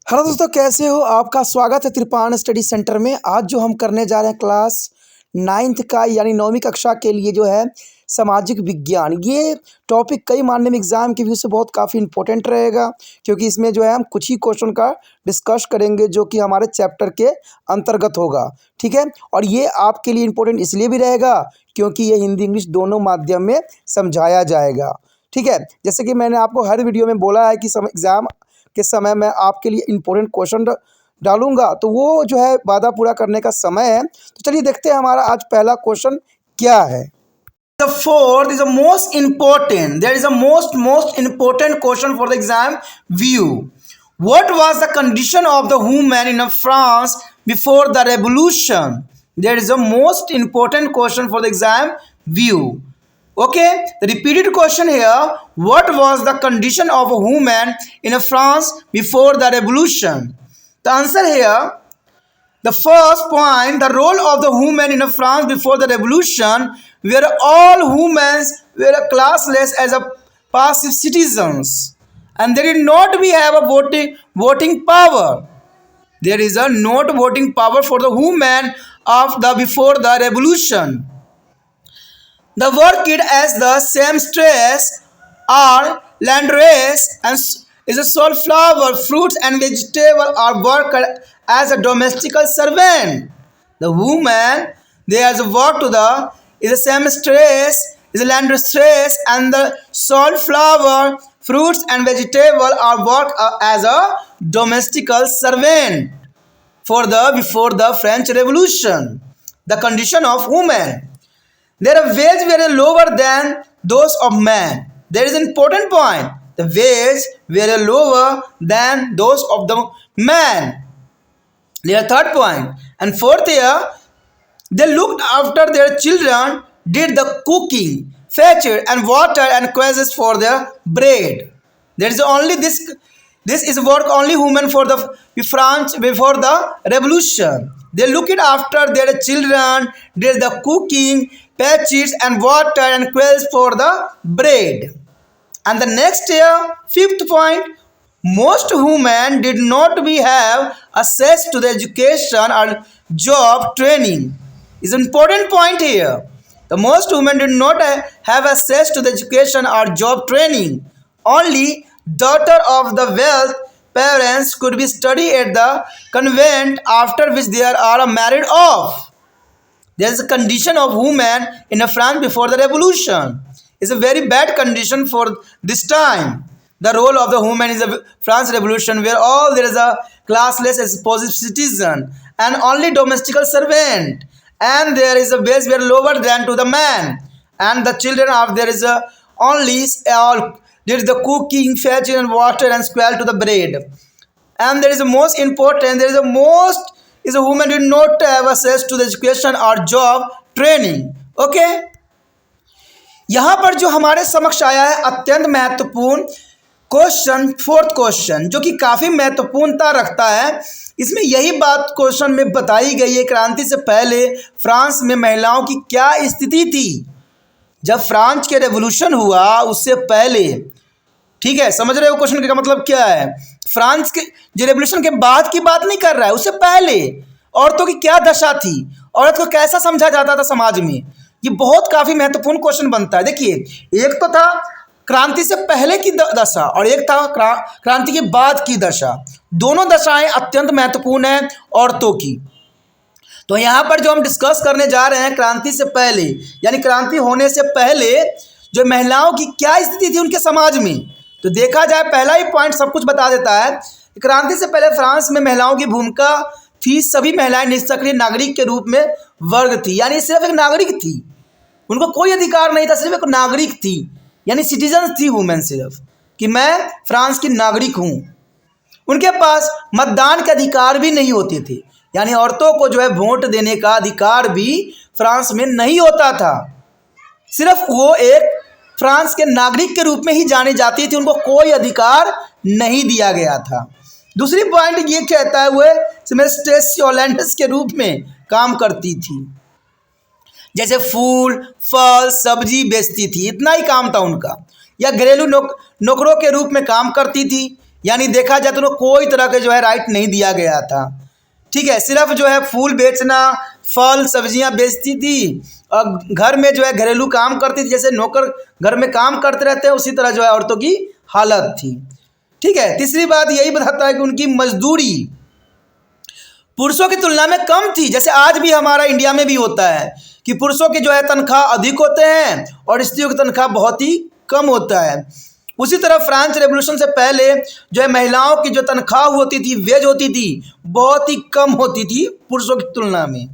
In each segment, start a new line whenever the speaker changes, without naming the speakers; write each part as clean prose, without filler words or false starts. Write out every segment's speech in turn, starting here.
Hello दोस्तों, कैसे हो? आपका स्वागत है त्रिपाण स्टडी सेंटर में। आज जो हम करने जा रहे हैं क्लास 9th का यानी 9वीं कक्षा के लिए जो है सामाजिक विज्ञान। ये टॉपिक कई मानने में एग्ज़ाम के व्यू से बहुत काफ़ी इंपॉर्टेंट रहेगा, क्योंकि इसमें जो है हम कुछ ही क्वेश्चन का डिस्कस करेंगे जो कि हमारे चैप्टर के अंतर्गत होगा। ठीक है, और ये आपके लिए इम्पोर्टेंट इसलिए भी रहेगा क्योंकि ये हिंदी इंग्लिश दोनों माध्यम में समझाया जाएगा। ठीक है, जैसे कि मैंने आपको हर वीडियो में बोला है कि एग्ज़ाम के समय मैं आपके लिए इम्पोर्टेंट क्वेश्चन डालूंगा, तो वो जो है वादा पूरा करने का समय है। तो चलिए देखते हैं हमारा आज पहला क्वेश्चन क्या है। The fourth is the most important. There is a most important question for the exam view. What was the condition of the woman in France before the revolution? There is a most important question for the exam view. Okay, the repeated question here: what was the condition of a woman in France before the revolution? The answer here: the first point, the role of the woman in France before the revolution, where all women were classless as a passive citizens, and they did not have a voting power. There is a not voting power for the women of the before the revolution. The worked as the seamstress or landrace and is a sole flower, fruits and vegetable are worked as a domestical servant. The woman they has worked to the is a seamstress, is a landrace and the sole flower, fruits and vegetable are worked as a domestical servant for the before the French Revolution. The condition of women. Their wages were lower than those of men. There is an important point. The wages were lower than those of the men. Their third point. And fourth year, they looked after their children, did the cooking, fetched and water and quenches for their bread. There is only this. This is work only women for the France before the revolution. They looked after their children, did the cooking, patches and water and quails for the bread. And the next year, fifth point, most women did not have access to the education or job training. Is an important point here. The most women did not have access to the education or job training. Only daughter of the wealth parents could be studied at the convent, after which they are married off. There is a condition of women in France before the revolution. It's a very bad condition for this time. The role of the woman is the France revolution, where all there is a classless as positive citizen and only domestical servant, and there is a base were lower than to the man, and the children of there is a only all there is the cooking, fetching and water and squall to the bread. And there is a most important, there is a most is a woman did not have access to the education or job training. Okay, यहाँ पर जो हमारे समक्ष आया है अत्यंत महत्वपूर्ण question, fourth question, जो कि काफ़ी महत्वपूर्णता रखता है। इसमें यही बात क्वेश्चन में बताई गई है, क्रांति से पहले फ्रांस में महिलाओं की क्या स्थिति थी जब फ्रांस के रेवोल्यूशन हुआ उससे पहले। ठीक है, समझ रहे हो क्वेश्चन का मतलब क्या है? फ्रांस के जो रेवोल्यूशन के बाद की बात नहीं कर रहा है, उससे पहले औरतों की क्या दशा थी, औरत को कैसा समझा जाता था समाज में। ये बहुत काफ़ी महत्वपूर्ण क्वेश्चन बनता है। देखिए, एक तो था क्रांति से पहले की दशा और एक था क्रांति के बाद की दशा। दोनों दशाएं अत्यंत महत्वपूर्ण हैं औरतों की। तो यहाँ पर जो हम डिस्कस करने जा रहे हैं क्रांति से पहले, यानी क्रांति होने से पहले जो महिलाओं की क्या स्थिति थी उनके समाज में, तो देखा जाए पहला ही पॉइंट सब कुछ बता देता है। क्रांति से पहले फ्रांस में महिलाओं की भूमिका थी, सभी महिलाएं निष्क्रिय नागरिक के रूप में वर्ग थी, यानी सिर्फ एक नागरिक थी, उनको कोई अधिकार नहीं था, सिर्फ एक नागरिक थी, यानी सिटीजन थी वुमेन, सिर्फ कि मैं फ्रांस की नागरिक हूँ। उनके पास मतदान के अधिकार भी नहीं होते थे, यानी औरतों को जो है वोट देने का अधिकार भी फ्रांस में नहीं होता था, सिर्फ वो एक फ्रांस के नागरिक के रूप में ही जानी जाती थी, उनको कोई अधिकार नहीं दिया गया था। दूसरी पॉइंट ये कहता है वह सेमेस्ट्रेस के रूप में काम करती थी, जैसे फूल फल सब्जी बेचती थी, इतना ही काम था उनका, या घरेलू नौकरों के रूप में काम करती थी, यानी देखा जाए तो उनको कोई तरह के जो है राइट नहीं दिया गया था। ठीक है, सिर्फ जो है फूल बेचना, फल सब्जियां बेचती थी और घर में जो है घरेलू काम करती थी, जैसे नौकर घर में काम करते रहते हैं उसी तरह जो है औरतों की हालत थी। ठीक है, तीसरी बात यही बताता है कि उनकी मजदूरी पुरुषों की तुलना में कम थी। जैसे आज भी हमारा इंडिया में भी होता है कि पुरुषों की जो है तनख्वाह अधिक होते हैं और स्त्रियों की तनख्वाह बहुत ही कम होता है। उसी तरह फ्रांस रेवोल्यूशन से पहले जो है महिलाओं की जो तनख्वाह होती थी, वेज होती थी, बहुत ही कम होती थी पुरुषों की तुलना में।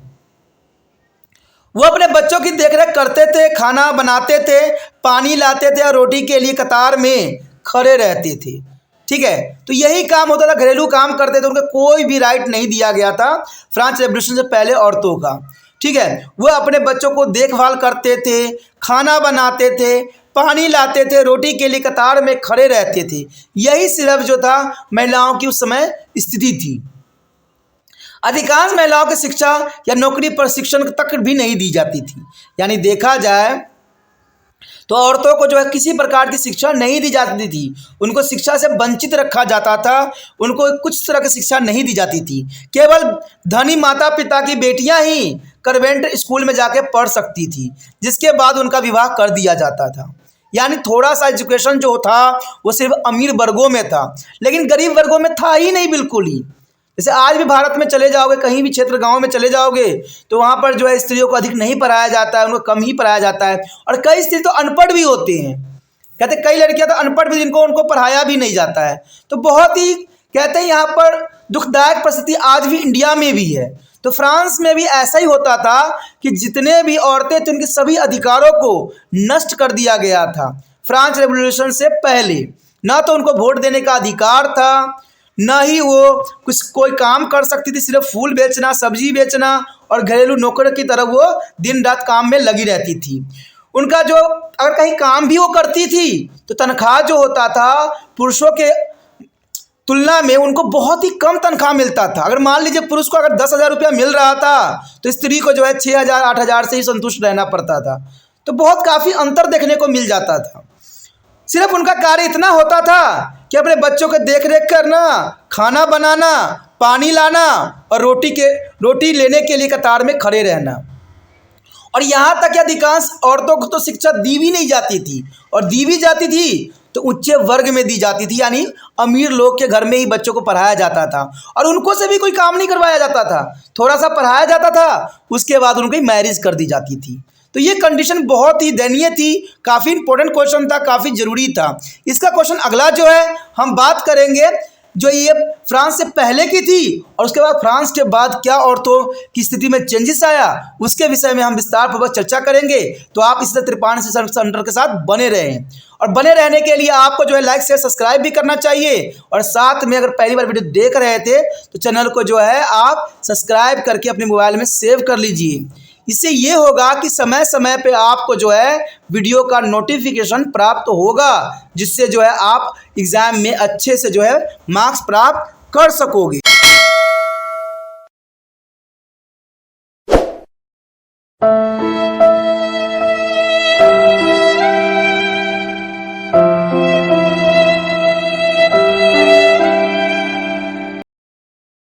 वो अपने बच्चों की देखरेख करते थे, खाना बनाते थे, पानी लाते थे और रोटी के लिए कतार में खड़े रहते थे। ठीक है, तो यही काम होता था, घरेलू काम करते थे, उनको कोई भी राइट नहीं दिया गया था फ्रांस रेवोल्यूशन से पहले औरतों का। ठीक है, वो अपने बच्चों को देखभाल करते थे, खाना बनाते थे, पानी लाते थे, रोटी के लिए कतार में खड़े रहते थे। यही सिर्फ जो था महिलाओं की उस समय स्थिति थी। अधिकांश महिलाओं की शिक्षा या नौकरी प्रशिक्षण तक भी नहीं दी जाती थी। यानी देखा जाए तो औरतों को जो है किसी प्रकार की शिक्षा नहीं दी जाती थी, उनको शिक्षा से वंचित रखा जाता था, उनको कुछ तरह की शिक्षा नहीं दी जाती थी। केवल धनी माता पिता की बेटियां ही कन्वेंट स्कूल में जाके पढ़ सकती थी, जिसके बाद उनका विवाह कर दिया जाता था। यानी थोड़ा सा एजुकेशन जो था वो सिर्फ अमीर वर्गों में था, लेकिन गरीब वर्गों में था ही नहीं बिल्कुल ही। जैसे आज भी भारत में चले जाओगे, कहीं भी क्षेत्र गांव में चले जाओगे तो वहाँ पर जो है स्त्रियों को अधिक नहीं पढ़ाया जाता है, उनको कम ही पढ़ाया जाता है। और कई स्त्री तो अनपढ़ भी होते हैं, कहते कई लड़कियां तो अनपढ़ भी, जिनको उनको पढ़ाया भी नहीं जाता है। तो बहुत ही कहते हैं यहाँ पर दुखदायक परिस्थिति आज भी इंडिया में भी है। तो फ्रांस में भी ऐसा ही होता था कि जितने भी औरतें थे उनके सभी अधिकारों को नष्ट कर दिया गया था। फ्रांस रेवोल्यूशन से पहले ना तो उनको वोट देने का अधिकार था, ना ही वो कोई काम कर सकती थी, सिर्फ फूल बेचना, सब्जी बेचना और घरेलू नौकर की तरह वो दिन रात काम में लगी रहती थी। उनका जो अगर कहीं काम भी वो करती थी तो तनख्वाह जो होता था पुरुषों के तुलना में उनको बहुत ही कम तनख्वाह मिलता था। अगर मान लीजिए पुरुष को अगर 10,000 रुपया मिल रहा था तो स्त्री को जो है 6,000 8,000 से ही संतुष्ट रहना पड़ता था। तो बहुत काफ़ी अंतर देखने को मिल जाता था। सिर्फ उनका कार्य इतना होता था कि अपने बच्चों को देख रेख करना, खाना बनाना, पानी लाना और रोटी लेने के लिए कतार में खड़े रहना। और यहाँ तक कि अधिकांश औरतों को तो शिक्षा दी भी नहीं जाती थी, और दी भी जाती थी तो उच्च वर्ग में दी जाती थी, यानी अमीर लोग के घर में ही बच्चों को पढ़ाया जाता था और उनको से भी कोई काम नहीं करवाया जाता था, थोड़ा सा पढ़ाया जाता था, उसके बाद उनकी मैरिज कर दी जाती थी। तो ये कंडीशन बहुत ही दयनीय थी। काफ़ी इंपॉर्टेंट क्वेश्चन था, काफ़ी ज़रूरी था। इसका क्वेश्चन अगला जो है हम बात करेंगे, जो ये फ्रांस से पहले की थी और उसके बाद फ्रांस के बाद क्या औरतों की स्थिति में चेंजेस आया, उसके विषय में हम विस्तार पूर्वक चर्चा करेंगे। तो आप इस तरह त्रिपाण शिक्षा सेंटर के साथ बने रहें, और बने रहने के लिए आपको जो है लाइक शेयर सब्सक्राइब भी करना चाहिए, और साथ में अगर पहली बार वीडियो देख रहे थे तो चैनल को जो है आप सब्सक्राइब करके अपने मोबाइल में सेव कर लीजिए। इससे ये होगा कि समय समय पे आपको जो है वीडियो का नोटिफिकेशन प्राप्त होगा, जिससे जो है आप एग्ज़ाम में अच्छे से जो है मार्क्स प्राप्त कर सकोगे।